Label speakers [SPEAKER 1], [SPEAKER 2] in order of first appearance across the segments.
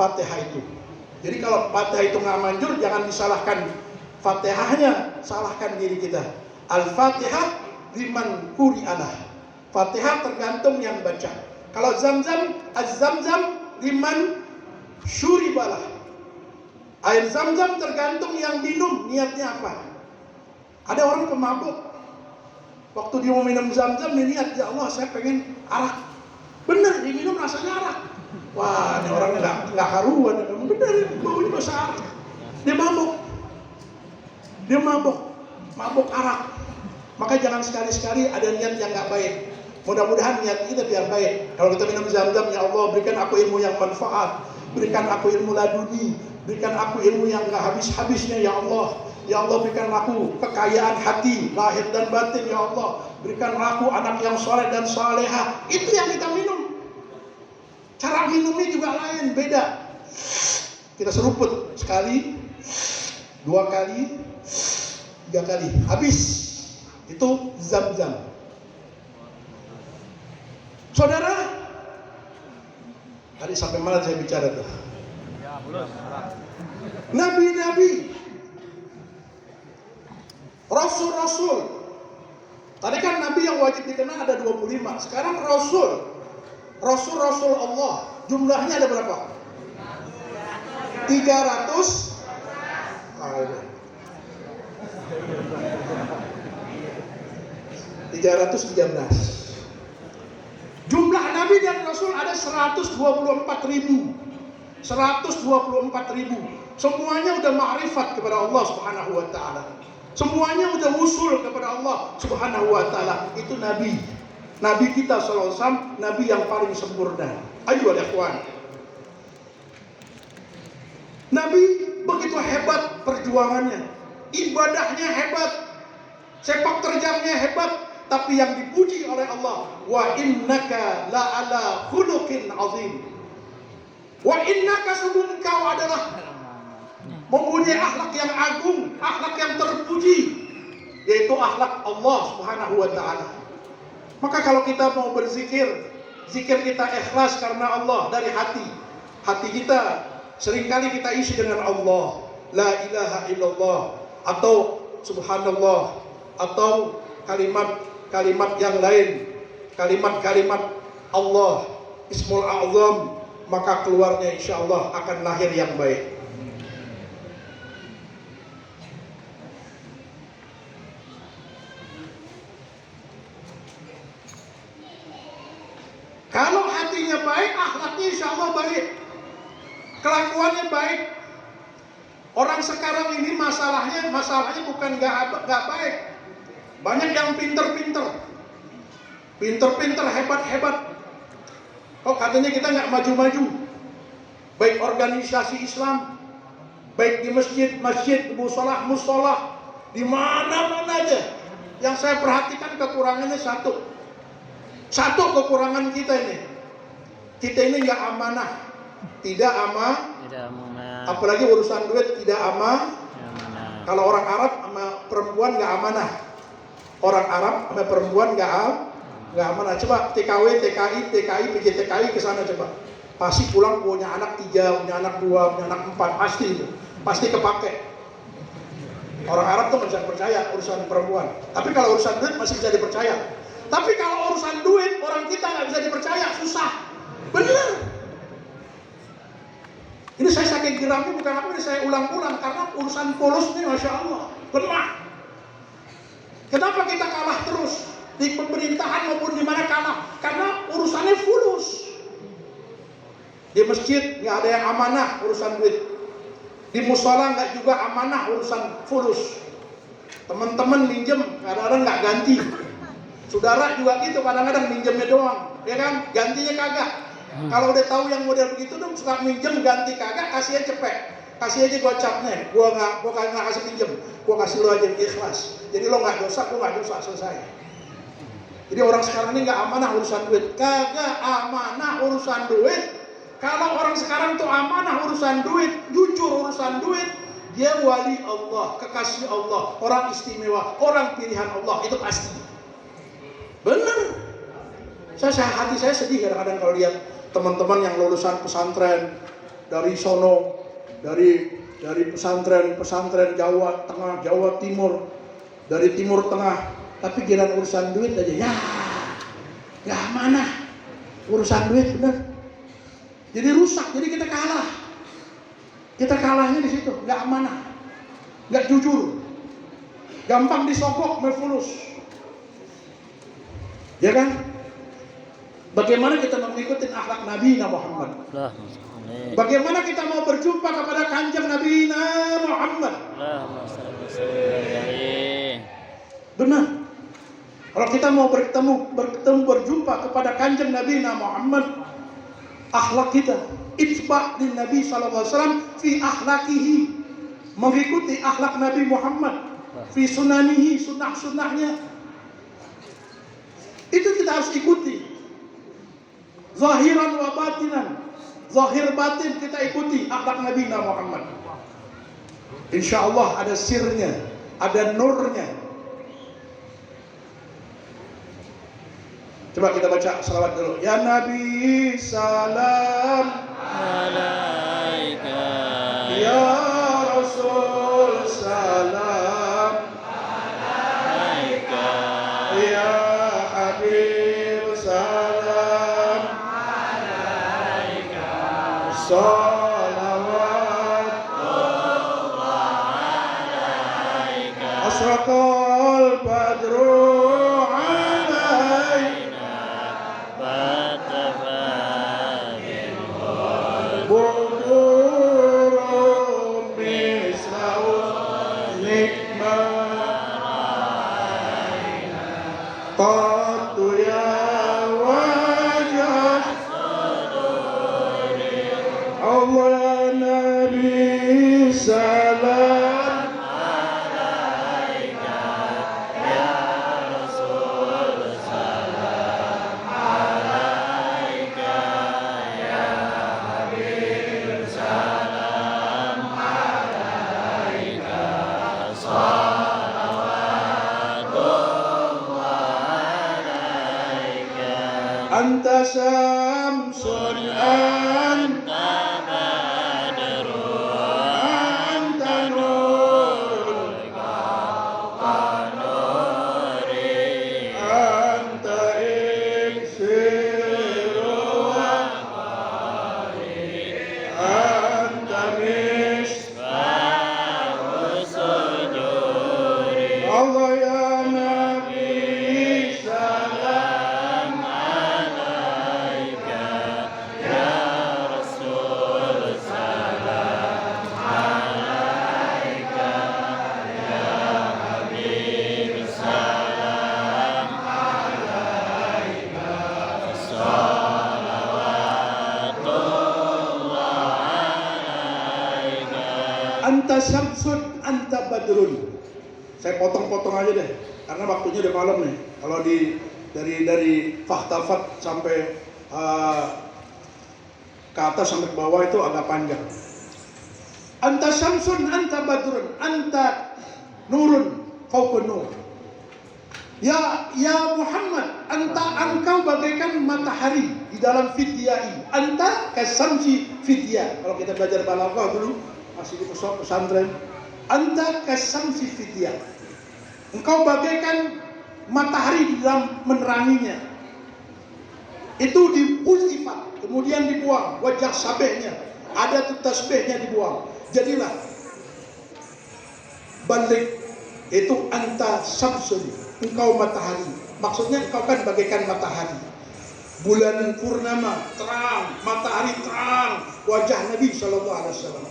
[SPEAKER 1] Fatihah itu. Jadi kalau Fatihah itu nggak manjur, jangan disalahkan Fatihahnya, salahkan diri kita. Al-Fatihah liman quri'alah. Fatihah tergantung yang baca. Kalau Zamzam, Az-Zamzam liman syuribalah. Air Zamzam tergantung yang minum, niatnya apa. Ada orang pemabuk, waktu dia mau minum Zamzam, dia niat, ya Allah saya pengen arak. Bener, dia minum rasanya arak. Wah, ini orang nggak karuan. Bener, baunya masa arak. Dia mabuk arak. Maka jangan sekali-sekali ada niat yang nggak baik. Mudah-mudahan niat kita biar baik. Kalau kita minum Zamzam, ya Allah berikan aku ilmu yang manfaat, berikan aku ilmu laduni, berikan aku ilmu yang nggak habis-habisnya ya Allah. Ya Allah berikan aku kekayaan hati, lahir dan batin ya Allah. Berikan aku anak yang soleh dan salehah. Itu yang kita minum. Cara minumnya juga lain, beda. Kita seruput sekali, 2 kali, 3 kali, habis. Itu Zamzam. Saudara, tadi sampai mana saya bicara tuh? Nabi-nabi, Rasul-Rasul. Tadi kan Nabi yang wajib dikenal ada 25. Sekarang Rasul-Rasul Allah. Jumlahnya ada berapa? 300. 313. Jumlah Nabi dan Rasul ada 124.000. 124.000. Semuanya udah ma'rifat kepada Allah Subhanahu wa taala. Semuanya udah usul kepada Allah Subhanahu wa taala. Itu nabi. Nabi kita sallallahu alaihi wasallam, nabi yang paling sempurna. Ayo ikhwan. Nabi begitu hebat perjuangannya, ibadahnya hebat, sepak terjangnya hebat, tapi yang dipuji oleh Allah, wa innaka la'ala khuluqin azim. Wa innaka, sungguh engkau adalah mempunyai akhlak yang agung, akhlak yang terpuji, yaitu akhlak Allah Subhanahu wa taala. Maka kalau kita mau berzikir, zikir kita ikhlas karena Allah dari hati. Hati kita seringkali kita isi dengan Allah, la ilaha illallah, atau subhanallah, atau kalimat yang lain, kalimat-kalimat Allah, Ismul A'zam, maka keluarnya insya Allah akan lahir yang baik. Kalau hatinya baik, akhlaknya insya Allah baik, kelakuannya baik. Orang sekarang ini masalahnya bukan nggak baik. Banyak yang pinter-pinter, hebat-hebat. Kok katanya kita nggak maju-maju? Baik organisasi Islam, baik di masjid, musolah, di mana-mana aja. Yang saya perhatikan kekurangannya satu kekurangan kita ini. Kita ini nggak amanah, tidak amanah. Apalagi urusan duit tidak amanah. Kalau orang Arab sama perempuan nggak amanah. Orang Arab sama perempuan nggak amanah. Coba TKW, TKI, PJTKI ke sana coba. Pasti pulang punya anak 3, punya anak 2, punya anak 4, pasti kepake. Orang Arab tuh nggak bisa percaya urusan perempuan. Tapi kalau urusan duit masih bisa dipercaya. Tapi kalau urusan duit orang kita nggak bisa dipercaya, susah. Bener. Ini saya saking geramnya bukan apa, ini saya ulang-ulang karena urusan fulus ini masya Allah lemah. Kenapa kita kalah terus di pemerintahan maupun di mana kalah? Karena urusannya fulus. Di masjid nggak ada yang amanah urusan duit. Di musola nggak juga amanah urusan fulus. Teman-teman minjem kadang-kadang nggak ganti. Saudara juga gitu, kadang-kadang minjemnya doang, ya kan? Gantinya kagak. Kalau udah tahu yang model begitu dong, suka minjem ganti kagak, kasih aja cepet, kasih aja gocapnya. Gua nggak kasih pinjem, gua kasih lo aja ikhlas. Jadi lo nggak dosa, gua nggak dosa, selesai. Jadi orang sekarang ini nggak amanah urusan duit, kagak amanah urusan duit. Kalau orang sekarang tuh amanah urusan duit, jujur urusan duit, dia wali Allah, kekasih Allah, orang istimewa, orang pilihan Allah, itu pasti. Benar. Hati saya sedih kadang-kadang kalau lihat teman-teman yang lulusan pesantren dari sono, dari pesantren Jawa Tengah, Jawa Timur, dari Timur Tengah, tapi giliran urusan duit aja, ya nggak mana urusan duit bener. Jadi rusak, jadi kita kalah. Kita kalahnya di situ, nggak amanah, nggak jujur, gampang disogok, mefulus, ya kan? Bagaimana kita mau mengikuti akhlak Nabi Muhammad? Bagaimana kita mau berjumpa kepada kanjeng Nabi Muhammad? Benar. Kalau kita mau berjumpa kepada kanjeng Nabi Muhammad, akhlak kita itba' din Nabi sallallahu alaihi wasallam fi akhlaqihi, mengikuti akhlak Nabi Muhammad, fi sunanihi, sunnah-sunnahnya. Itu kita harus ikuti. Zahiran wa batinan, zahir batin kita ikuti akhlak Nabi Muhammad. Insya Allah ada sirnya, ada nurnya. Coba kita baca salawat dulu. Ya Nabi salam alaika, ya Rasul salam alaika, ya Habib salam alaika, salawat alaika, asraqal badru anta syamsun anta badrun anta nurul qanuri anta iksiru anta misbah sujudi. Allah ya Nabi salam alaika, ya Rasul salam alaika, ya Habib salam alaika, salawatullah alaika. Anta syamsun anta badrun. Saya potong-potong aja deh, karena waktunya udah malam nih. Kalau dari fahtafat sampai ke atas sampai ke bawah itu agak panjang. Anta syamsun anta badrun anta nurun fauqun nur. Ya Muhammad, engkau bagaikan matahari di dalam fidyai. Anta kasamsi fidya. Kalau kita belajar balaghah dulu masih di pesantren. Anta kasamsi fidya. Engkau bagaikan matahari di dalam meneranginya. Itu diusifat, kemudian dibuang. Wajah sabehnya, ada tuh tasbihnya dibuang. Jadilah balik itu anta samsun, engkau matahari. Maksudnya engkau kan bagaikan matahari. Bulan purnama terang, matahari terang, wajah Nabi sallallahu alaihi wasallam.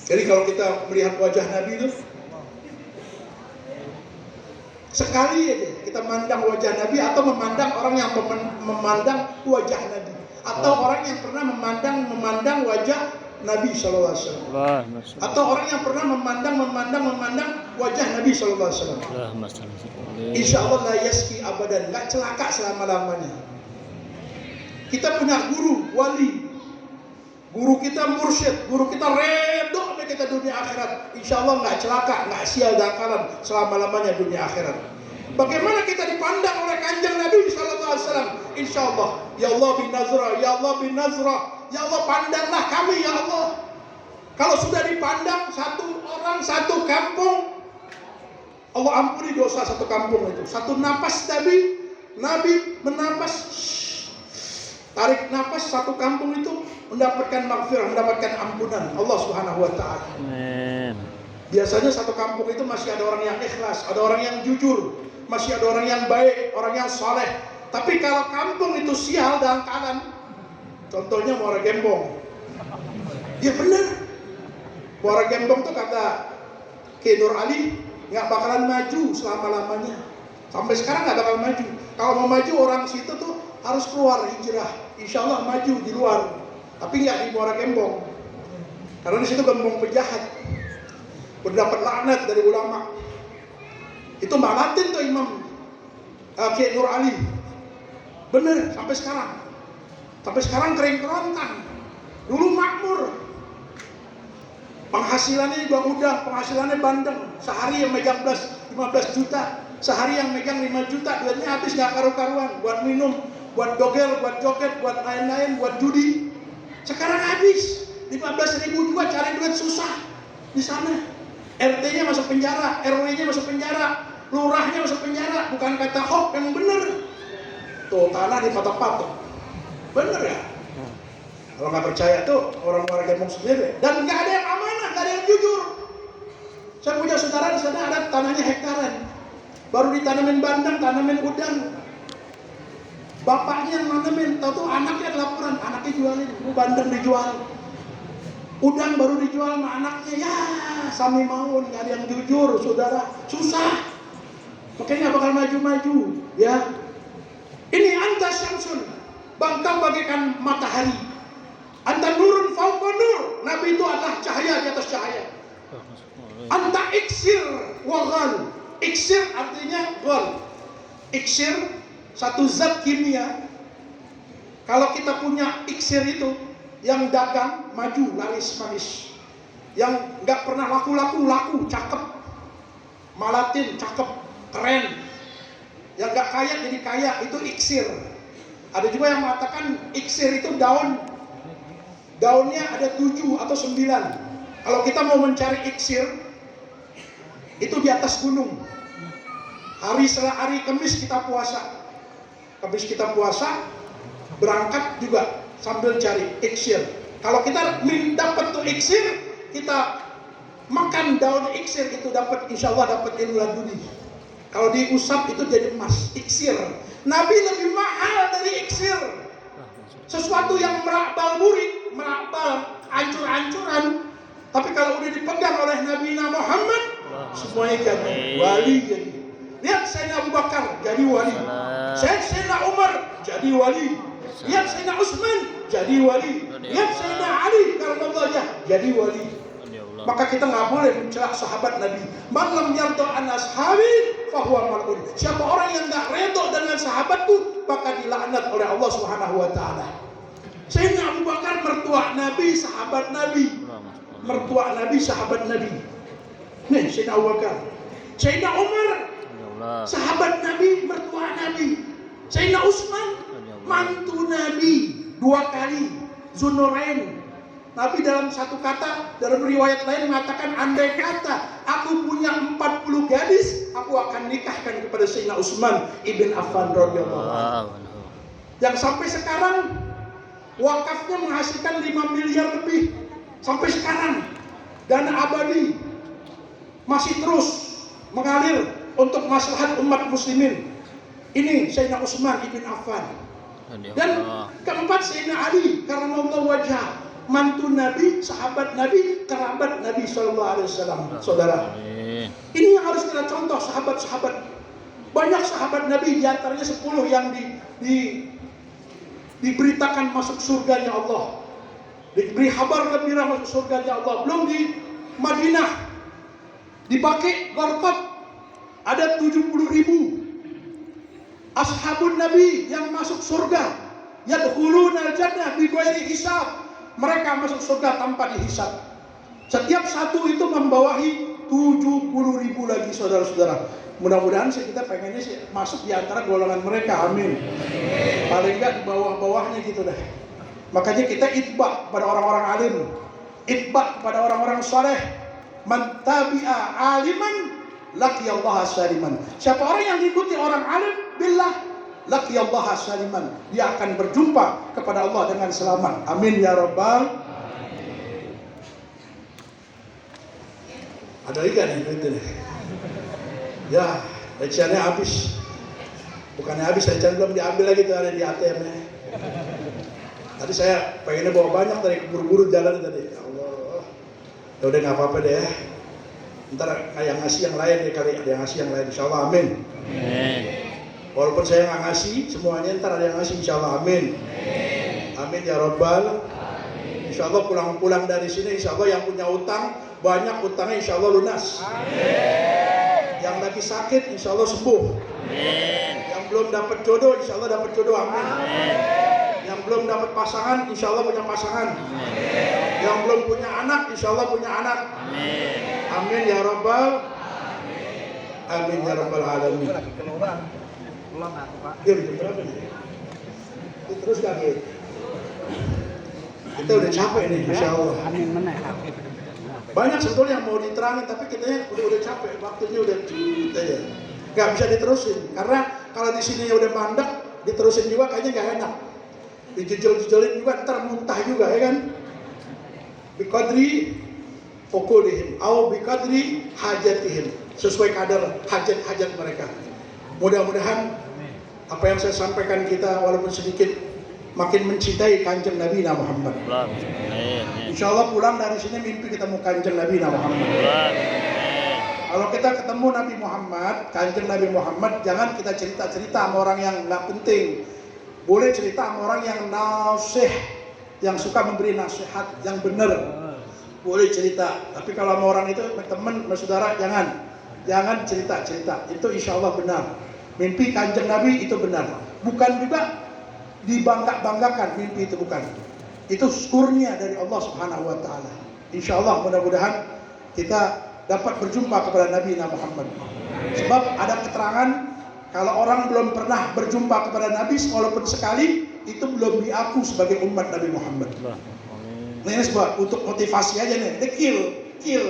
[SPEAKER 1] Jadi kalau kita melihat wajah Nabi itu, sekali aja kita memandang wajah Nabi, atau memandang orang yang memandang wajah Nabi, atau orang yang pernah memandang wajah Nabi Sallallahu Alaihi Wasallam, atau orang yang pernah memandang wajah Nabi Sallallahu Alaihi Wasallam. Insya Allah la yaski abadan, nggak celaka selama-lamanya. Kita punya guru, wali, guru kita mursyid, guru kita redho sama kita dunia akhirat. Insya Allah nggak celaka, nggak sial dakalan selama-lamanya dunia akhirat. Bagaimana kita dipandang oleh kanjeng Nabi Sallallahu SAW. Insya Allah, ya Allah bin Nazra, ya Allah bin Nazra, ya Allah pandanglah kami ya Allah. Kalau sudah dipandang satu orang satu kampung, Allah ampuni dosa satu kampung itu. Satu napas Nabi menapas, tarik napas satu kampung itu mendapatkan maghfirah, mendapatkan ampunan Allah Subhanahu wa taala. Amin. Biasanya satu kampung itu masih ada orang yang ikhlas, ada orang yang jujur, masih ada orang yang baik, orang yang soleh. Tapi kalau kampung itu sial dan kanan, contohnya Muara Gembong. Ya benar. Muara Gembong tuh kata Ki Nur Ali nggak bakalan maju selama-lamanya. Sampai sekarang nggak bakal maju. Kalau mau maju orang situ tuh harus keluar hijrah. Insya Allah maju di luar. Tapi nggak di Muara Gembong. Karena di situ gembong penjahat. Berdapat laknat dari ulama. Itu malatin tuh Imam Ki Nur Ali. Bener sampai sekarang. Sampai sekarang kering kerontang. Dulu makmur. Penghasilannya juga mudah, penghasilannya bandeng. Sehari yang megang 15 juta, sehari yang megang 5 juta, duitnya habis gak karu-karuan. Buat minum, buat dogel, buat joget, buat lain-lain, buat judi. Sekarang habis, 15.000 juga cari duit susah di sana. RT-nya masuk penjara, RW-nya masuk penjara, lurahnya masuk penjara. Bukan kata hoax, yang bener. Tuh tanah dipatok-patok. Bener ya? Kalau nggak percaya tuh orang Muara Gembong sendiri. Dan nggak ada yang amanah, nggak ada yang jujur. Saya punya saudara di sana ada tanahnya hektaran, baru ditanamin bandeng, tanamin udang. Bapaknya yang nanamin, tahu anaknya laporan, anaknya jualin, bandeng dijual, udang baru dijual sama anaknya. Ya, sami maun, nggak ada yang jujur, saudara, susah. Makanya nggak bakal maju-maju, ya. Ini anta syamsun, bangkang bagaikan matahari. Anta nurun fauqa nur. Nabi itu adalah cahaya di atas cahaya. Anta iksir wa ghal. Iksir artinya ghal. Iksir satu zat kimia. Kalau kita punya iksir itu, yang dagang maju laris manis. Yang nggak pernah laku, cakep. Malatin, cakep, keren. Yang nggak kaya jadi kaya, itu iksir. Ada juga yang mengatakan iksir itu daunnya ada 7 atau 9. Kalau kita mau mencari iksir, itu di atas gunung. Hari setelah hari Kamis kita puasa. Kamis kita puasa, berangkat juga sambil cari iksir. Kalau kita dapat tuh iksir, kita makan daun iksir itu dapat, insya Allah dapat ilmu laduni. Kalau diusap itu jadi emas, iksir. Nabi lebih mahal dari iksir. Sesuatu yang merakbal murid, merakbal hancur-hancuran. Tapi kalau udah dipegang oleh Nabi Muhammad, semuanya jadi wali. Jadi lihat Sayyidina Abu Bakar jadi wali, Sayyidina Umar jadi wali, lihat Sayyidina Utsman jadi wali, lihat Sayyidina Ali karramallahu wajhah jadi wali. Maka kita nggak boleh mencela sahabat Nabi. Man lam yarda an ashabi fahuwa mal'un. Siapa orang yang nggak redha dengan sahabatku, maka dilaknat oleh Allah Subhanahu wa taala. Sayyidina Abu Bakar mertua Nabi, sahabat Nabi. Mertua Nabi, sahabat Nabi. Nih Sayyidina Abu Bakar. Sayyidina Umar, sahabat Nabi, mertua Nabi. Sayyidina Utsman, mantu Nabi 2 kali. Zunurain. Nabi dalam satu kata, dalam riwayat lain mengatakan, andai kata aku punya 40 gadis, aku akan nikahkan kepada Sayyidina Utsman ibn Affan radhiyallahu anhu. Yang sampai sekarang wakafnya menghasilkan 5 miliar lebih. Sampai sekarang dana abadi masih terus mengalir untuk maslahat umat muslimin. Ini Sayyidina Utsman ibn Affan. Dan keempat Sayyidina Ali karramallahu wajhah, mantu Nabi, sahabat Nabi, kerabat Nabi SAW. Saudara, ini yang harus kita contoh sahabat-sahabat. Banyak sahabat Nabi, diantaranya 10 yang diberitakan masuk surganya Allah, diberi kabar gembira masuk surganya Allah. Belum di Madinah, di Baqi' Gharqad ada 70.000 ashabun Nabi yang masuk surga. Yadkhuluna al-jannah bighairi hisab. Mereka masuk surga tanpa dihisab. Setiap satu itu membawahi 70.000 lagi saudara-saudara. Mudah-mudahan sih kita pengennya sih masuk di antara golongan mereka, amin. Paling enggak di bawah-bawahnya gitu dah. Makanya kita itba kepada orang-orang alim, itba kepada orang-orang saleh. Man tabi'a aliman laqiyallaha saliman. Siapa orang yang mengikuti orang alim, billah laqiyallaha saliman. Dia akan berjumpa kepada Allah dengan selamat. Amin ya rabbal. Ada lagi kan itu nih. Ya, recehannya habis. Bukannya habis, recehan belum diambil lagi tuh, ada di ATM-nya. Tadi saya pengennya bawa banyak tadi, keburu-buru jalan tadi. Ya Allah. Ya udah nggak apa-apa deh. Ntar yang ngasih yang lain deh kali, ada yang ngasih yang lain. Insya Allah amin. Walaupun saya nggak ngasih semuanya, ntar ada yang ngasih. Insya Allah amin. Amin ya rabbal. Insya Allah pulang-pulang dari sini, insya Allah yang punya utang banyak, utangnya insya Allah lunas. Yang lagi sakit insya Allah sembuh. Yang belum dapat jodoh insya Allah dapat jodoh, amin. Yang belum dapat pasangan insya Allah punya pasangan. Yang belum punya anak insya Allah punya anak. Amin ya rabbal. Amin ya rabbal alamin. Dia udah berapa nih? Terus lagi. Kita udah capek nih, insya Allah. Banyak sebetulnya yang mau diterangin, tapi kita udah capek, waktunya udah kita ya. Gak bisa diterusin, karena kalau di sini udah mandek, diterusin juga kayaknya gak enak. Dijejol-jejolin juga, ntar muntah juga ya kan. Biqadri uqulihim, au biqadri hajatihim, sesuai kadar hajat-hajat mereka. Mudah-mudahan apa yang saya sampaikan kita walaupun sedikit makin mencintai kanjeng Nabi Muhammad. Insya Allah pulang dari sini mimpi ketemu kanjeng Nabi Muhammad. Kalau kita ketemu Nabi Muhammad, kanjeng Nabi Muhammad, jangan kita cerita-cerita sama orang yang nggak penting. Boleh cerita sama orang yang nasih, yang suka memberi nasihat yang benar. Boleh cerita. Tapi kalau sama orang itu teman, saudara, jangan cerita-cerita. Itu insya Allah benar. Mimpi kanjeng Nabi itu benar. Bukan juga dibangga-banggakan, mimpi itu bukan. Itu kurnia dari Allah Subhanahu wa taala. Insyaallah mudah-mudahan kita dapat berjumpa kepada Nabi Muhammad. Sebab ada keterangan kalau orang belum pernah berjumpa kepada Nabi walaupun sekali, itu belum diaku sebagai umat Nabi Muhammad. Nah, ini sebab untuk motivasi aja nih, kill.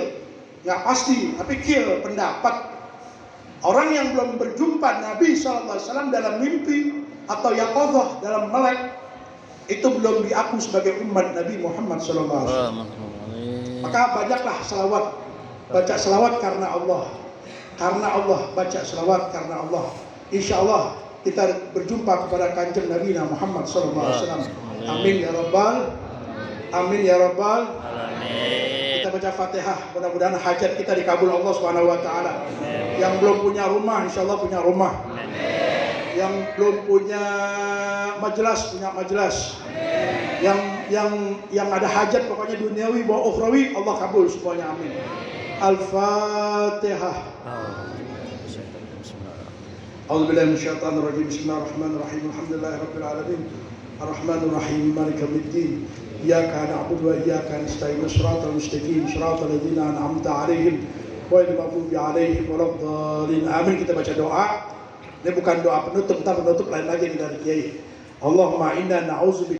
[SPEAKER 1] Nggak pasti, tapi kill pendapat. Orang yang belum berjumpa Nabi SAW dalam mimpi atau yaqadzah dalam melek, itu belum diaku sebagai umat Nabi Muhammad SAW. Maka banyaklah selawat, baca selawat karena Allah, baca selawat karena Allah. Insya Allah kita berjumpa kepada kanjeng Nabi Muhammad SAW. Amin ya rabbal, amin ya rabbal. Kita baca Fatihah, mudah-mudahan hajat kita dikabul Allah Subhanahu wa taala. Yang belum punya rumah insya Allah punya rumah. Yang belum punya majelis punya majelis. Yang ada hajat pokoknya duniawi wa ukhrawi Allah kabul semuanya, amin. Al-Fatihah. A'udzubillahi minasyaitonir rajim. Bismillahirrahmanirrahim. Alhamdulillahirabbil alamin. Arrahmanir rahim. Maliki yaumiddin. Iyyaka na'budu wa iyyaka nasta'in. Shiratal mustaqim. Shiratal ladzina an'amta 'alaihim ghairil maghdubi 'alaihim waladdallin. Amin. Kita baca doa. Ini bukan doa penutup, tapi penutup lain lagi dari Kiai. Allahumma inna na'udzubika